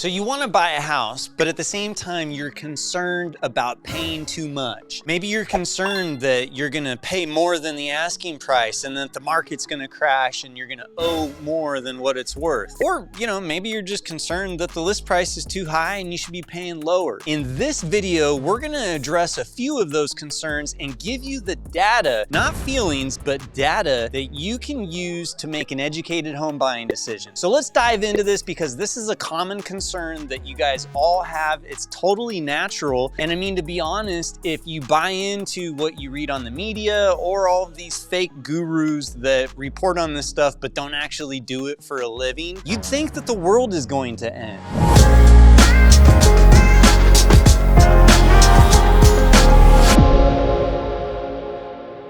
So you want to buy a house, but at the same time, you're concerned about paying too much. Maybe you're concerned that you're going to pay more than the asking price and that the market's going to crash and you're going to owe more than what it's worth. Or, maybe you're just concerned that the list price is too high and you should be paying lower. In this video, we're going to address a few of those concerns and give you the data, not feelings, but data that you can use to make an educated home buying decision. So let's dive into this because this is a common concern that you guys all have. It's totally natural. And I mean, to be honest, if you buy into what you read on the media or all of these fake gurus that report on this stuff but don't actually do it for a living, you'd think that the world is going to end.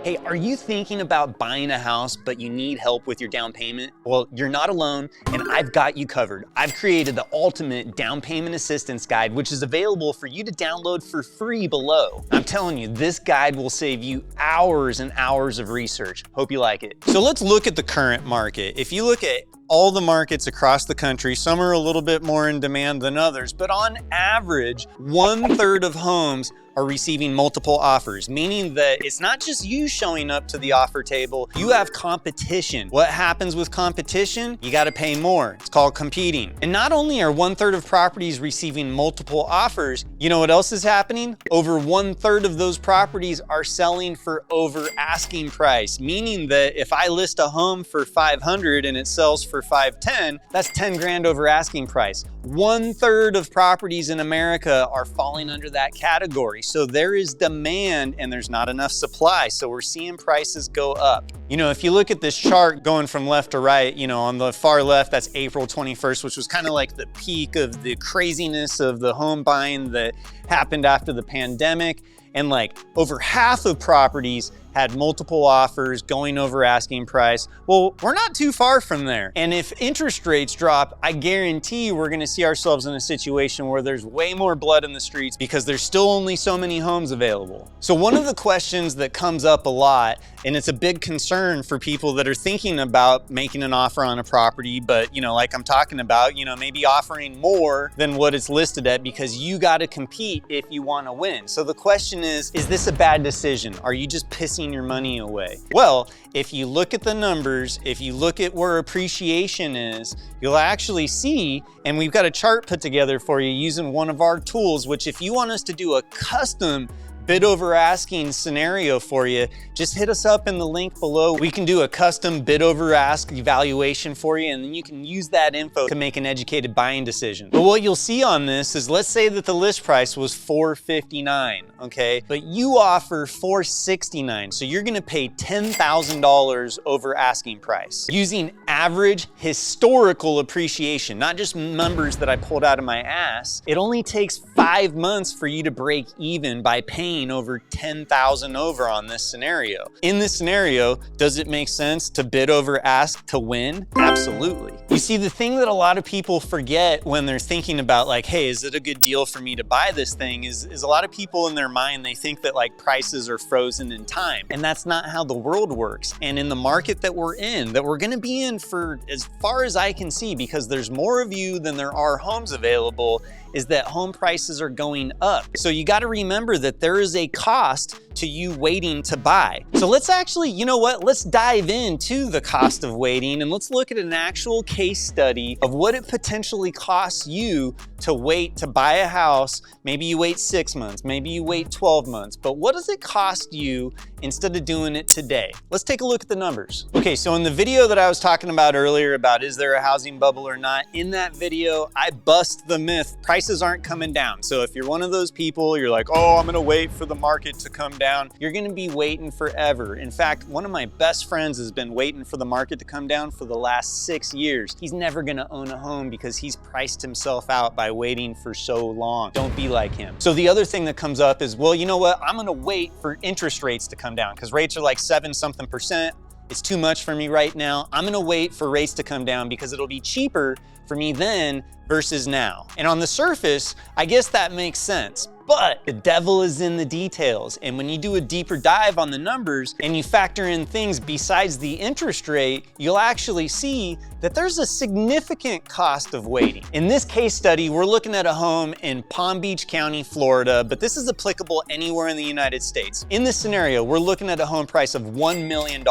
Hey, are you thinking about buying a house, but you need help with your down payment? Well, you're not alone, and I've got you covered. I've created the ultimate down payment assistance guide, which is available for you to download for free below. I'm telling you, this guide will save you hours and hours of research. Hope you like it. So let's look at the current market. If you look at all the markets across the country, some are a little bit more in demand than others, but on average, 1/3 of homes are receiving multiple offers, meaning that it's not just you showing up to the offer table, you have competition. What happens with competition? You gotta pay more. It's called competing. And not only are 1/3 of properties receiving multiple offers, you know what else is happening? Over 1/3 of those properties are selling for over asking price, meaning that if I list a home for $500 and it sells for $510, that's 10 grand over asking price. 1/3 of properties in America are falling under that category. So there is demand and there's not enough supply. So we're seeing prices go up. If you look at this chart going from left to right, on the far left, that's April 21st, which was kind of like the peak of the craziness of the home buying that happened after the pandemic. And like over half of properties had multiple offers going over asking price. Well, we're not too far from there. And if interest rates drop, I guarantee we're gonna see ourselves in a situation where there's way more blood in the streets because there's still only so many homes available. So one of the questions that comes up a lot, and it's a big concern for people that are thinking about making an offer on a property, but like I'm talking about, maybe offering more than what it's listed at because you gotta compete if you wanna win. So the question is this a bad decision? Are you just pissing your money away? Well, if you look at the numbers, if you look at where appreciation is, you'll actually see, and we've got a chart put together for you using one of our tools, which if you want us to do a custom bid over asking scenario for you, just hit us up in the link below. We can do a custom bid over ask evaluation for you, and then you can use that info to make an educated buying decision. But what you'll see on this is, let's say that the list price was $459, okay? But you offer $469, so you're gonna pay $10,000 over asking price. Using average historical appreciation, not just numbers that I pulled out of my ass, it only takes 5 months for you to break even by paying over $10,000 over on this scenario. In this scenario, does it make sense to bid over ask to win? Absolutely. You see, the thing that a lot of people forget when they're thinking about like, hey, is it a good deal for me to buy this thing, is a lot of people in their mind, they think that like prices are frozen in time. And that's not how the world works. And in the market that we're in, that we're gonna be in for as far as I can see, because there's more of you than there are homes available, is that home prices are going up. So you gotta remember that there is a cost to you waiting to buy. So let's actually, let's dive into the cost of waiting and let's look at an actual case study of what it potentially costs you to wait to buy a house. Maybe you wait 6 months, maybe you wait 12 months, but what does it cost you instead of doing it today? Let's take a look at the numbers. Okay, so in the video that I was talking about earlier about is there a housing bubble or not, in that video, I bust the myth. Prices aren't coming down. So if you're one of those people, you're like, oh, I'm gonna wait for the market to come down, you're gonna be waiting forever. In fact, one of my best friends has been waiting for the market to come down for the last 6 years. He's never gonna own a home because he's priced himself out by waiting for so long. Don't be like him. So the other thing that comes up is, well, you know what? I'm gonna wait for interest rates to come down because rates are like 7-something%. It's too much for me right now. I'm gonna wait for rates to come down because it'll be cheaper for me then versus now. And on the surface, I guess that makes sense. But the devil is in the details. And when you do a deeper dive on the numbers and you factor in things besides the interest rate, you'll actually see that there's a significant cost of waiting. In this case study, we're looking at a home in Palm Beach County, Florida, but this is applicable anywhere in the United States. In this scenario, we're looking at a home price of $1 million.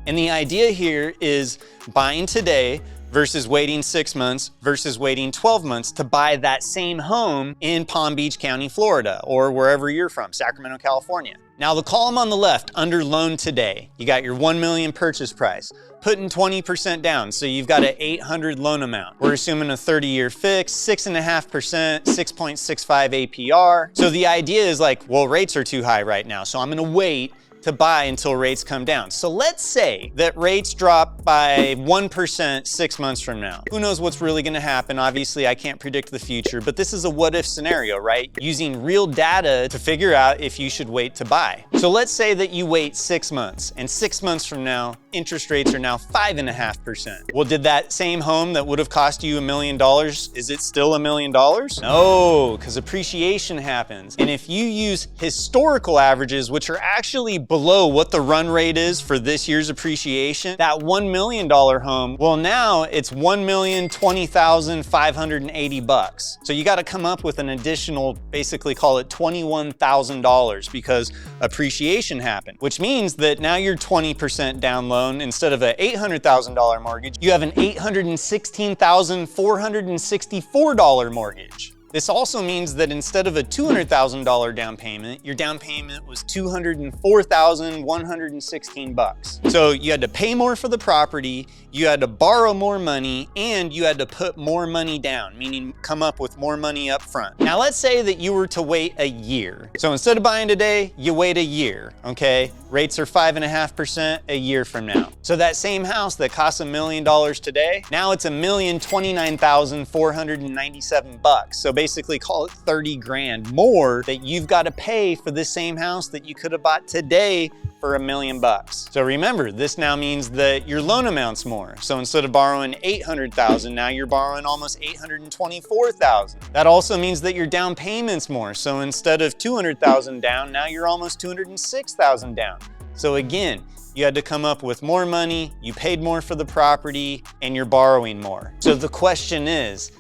And the idea here is buying today versus waiting 6 months versus waiting 12 months to buy that same home in Palm Beach County, Florida, or wherever you're from, Sacramento, California. Now the column on the left under loan today, you got your 1 million purchase price, putting 20% down. So you've got an 800 loan amount. We're assuming a 30-year fix, 6.5%, 6.65 APR. So the idea is like, well, rates are too high right now. So I'm gonna wait to buy until rates come down. So let's say that rates drop by 1% 6 months from now. Who knows what's really gonna happen? Obviously, I can't predict the future, but this is a what if scenario, right? Using real data to figure out if you should wait to buy. So let's say that you wait 6 months, and 6 months from now, interest rates are now 5.5%. Well, did that same home that would have cost you $1 million, is it still $1 million? No, because appreciation happens. And if you use historical averages, which are actually below what the run rate is for this year's appreciation, that $1 million home, well, now it's $1,020,580. So you got to come up with an additional, basically call it $21,000 because appreciation happened, which means that now you're 20% down loan. Instead of an $800,000 mortgage, you have an $816,464 mortgage. This also means that instead of a $200,000 down payment, your down payment was $204,116. So you had to pay more for the property, you had to borrow more money, and you had to put more money down, meaning come up with more money up front. Now let's say that you were to wait a year. So instead of buying today, you wait a year, okay? Rates are 5.5% a year from now. So that same house that costs $1 million today, now it's $1,029,497. So basically call it 30 grand more that you've got to pay for the same house that you could have bought today for $1 million. So remember, this now means that your loan amount's more. So instead of borrowing $800,000, now you're borrowing almost $824,000. That also means that your down payment's more. So instead of $200,000 down, now you're almost $206,000 down. So again, you had to come up with more money, you paid more for the property, and you're borrowing more. So the question is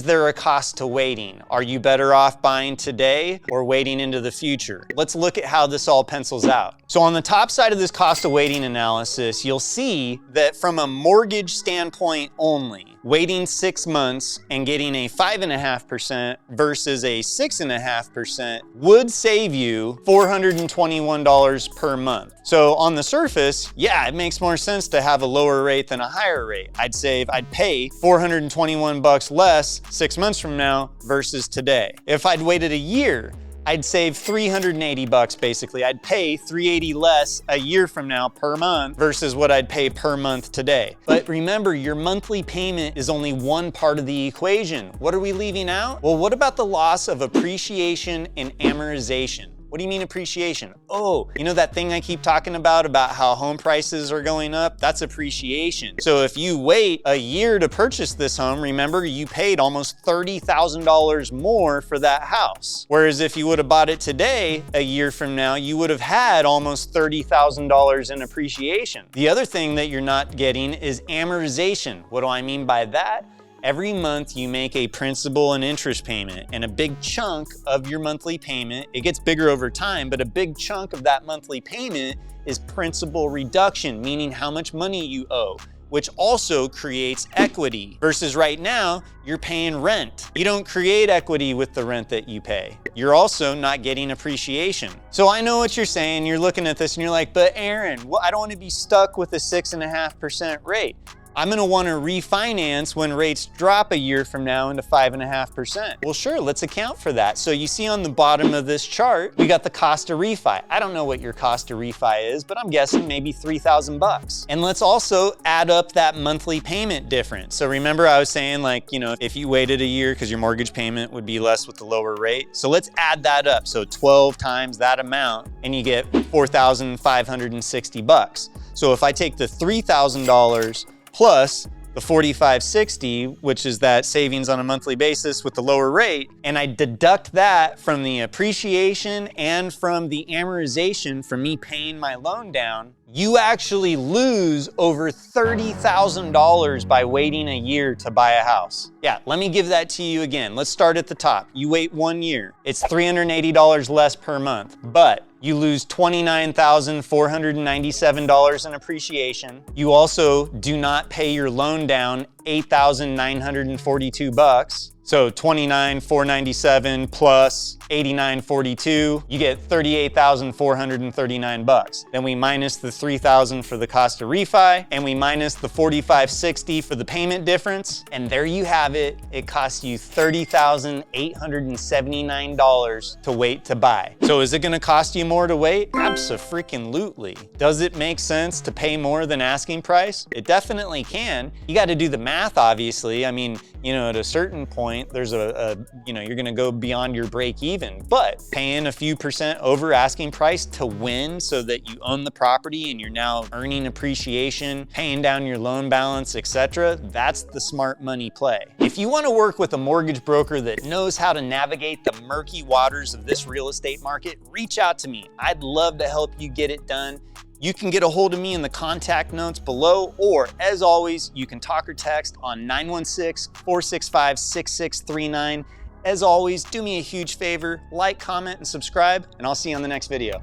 there a cost to waiting? Are you better off buying today or waiting into the future? Let's look at how this all pencils out. So on the top side of this cost of waiting analysis, you'll see that from a mortgage standpoint only, waiting 6 months and getting a 5.5% versus a 6.5% would save you $421 per month. So on the surface, yeah, it makes more sense to have a lower rate than a higher rate. I'd pay $421 less 6 months from now versus today. If I'd waited a year, I'd save $380 basically. I'd pay $380 less a year from now per month versus what I'd pay per month today. But remember, your monthly payment is only one part of the equation. What are we leaving out? Well, what about the loss of appreciation and amortization? What do you mean appreciation? Oh, you know that thing I keep talking about how home prices are going up? That's appreciation. So if you wait a year to purchase this home, remember you paid almost $30,000 more for that house. Whereas if you would have bought it today, a year from now, you would have had almost $30,000 in appreciation. The other thing that you're not getting is amortization. What do I mean by that? Every month you make a principal and interest payment, and a big chunk of your monthly payment, it gets bigger over time, but a big chunk of that monthly payment is principal reduction, meaning how much money you owe, which also creates equity. Versus right now, you're paying rent. You don't create equity with the rent that you pay. You're also not getting appreciation. So I know what you're saying. You're looking at this and you're like, but Aaron, I don't want to be stuck with a 6.5% rate. I'm gonna wanna refinance when rates drop a year from now into 5.5%. Well, sure, let's account for that. So you see on the bottom of this chart, we got the cost of refi. I don't know what your cost of refi is, but I'm guessing maybe $3,000. And let's also add up that monthly payment difference. So remember I was saying if you waited a year because your mortgage payment would be less with the lower rate. So let's add that up. So 12 times that amount and you get $4,560. So if I take the $3,000 plus the 4560, which is that savings on a monthly basis with the lower rate, and I deduct that from the appreciation and from the amortization from me paying my loan down, you actually lose over $30,000 by waiting a year to buy a house. Yeah, let me give that to you again. Let's start at the top. You wait 1 year. It's $380 less per month, but you lose $29,497 in appreciation. You also do not pay your loan down $8,942. So $29,497 plus $89,42, you get $38,439. Then we minus the $3,000 for the cost of refi, and we minus the $4,560 for the payment difference, and there you have it. It costs you $30,879 to wait to buy. So is it gonna cost you more to wait? Abso-freaking-lutely. Does it make sense to pay more than asking price? It definitely can. You gotta do the math, obviously. I mean, you know, at a certain point, there's you're gonna go beyond your break even, but paying a few percent over asking price to win so that you own the property and you're now earning appreciation, paying down your loan balance, etc., that's the smart money play. If you wanna work with a mortgage broker that knows how to navigate the murky waters of this real estate market, reach out to me. I'd love to help you get it done. You can get a hold of me in the contact notes below, or as always, you can talk or text on 916-465-6639. As always, do me a huge favor, like, comment, and subscribe, and I'll see you on the next video.